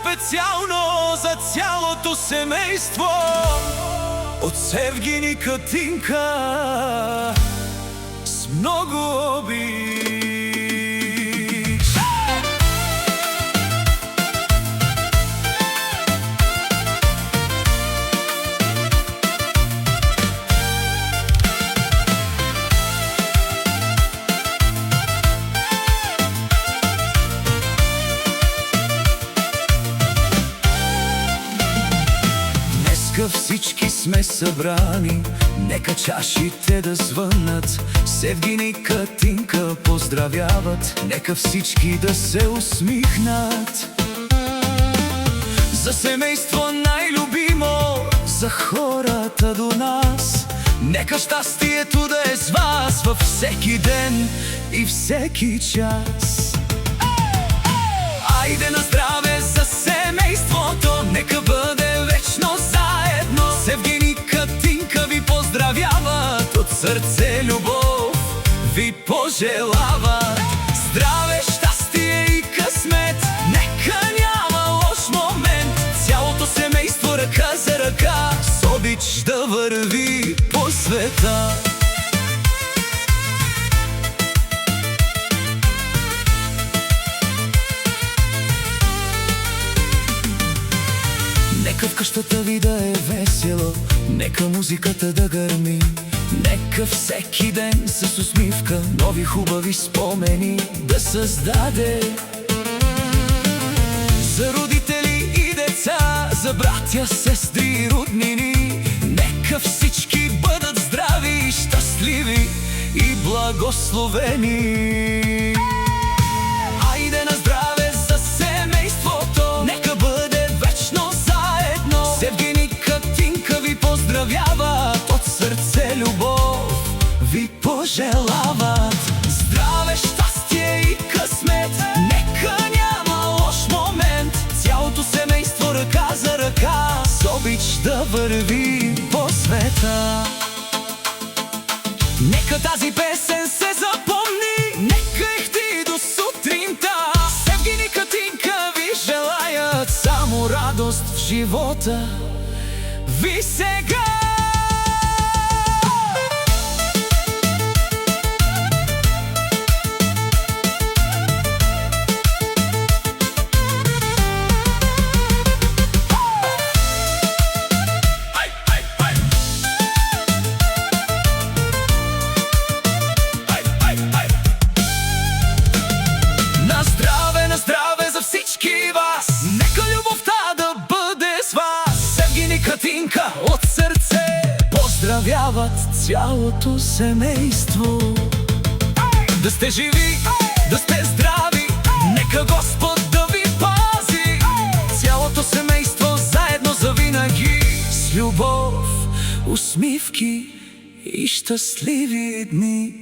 специално за цялото семейство от Севгин и Катинка с много обич. Всички сме събрани, нека чашите да звъннат. Севгин и Катинка поздравяват, нека всички да се усмихнат. За семейство най-любимо, за хората до нас, нека щастието да е с вас във всеки ден и всеки час. Айде на здраве за семейството, нека бъде вечно заедно. Севгин и Катинка ви поздравяват, от сърце любов ви пожелават. Здраве, щастие и късмет, нека няма лош момент. Цялото семейство ръка за ръка с обич да върви по света. Нека в къщата ви да е весело, нека музиката да гърми, нека всеки ден с усмивка нови хубави спомени да създаде. За родители и деца, за братя, сестри и роднини, нека всички бъдат здрави и щастливи и благословени. Айде на здраве за семейството, нека бъде вечно заедно. Севгин и Катинка ви поздравяват, от сърце любов ви пожелават. Здраве, щастие и късмет, нека няма лош момент. Цялото семейство ръка за ръка с обич да върви по света. Нека тази песен се запомни, нека ихти до сутринта. Севгин и Катинка ви желаят само радост в живота ви сега. На здраве за всички вас, нека любовта да бъде с вас. Севгин и Катинка от сърце поздравяват цялото семейство. Да сте живи, да сте здрави, нека Господ да ви пази. Цялото семейство заедно завинаги, с любов, усмивки и щастливи дни.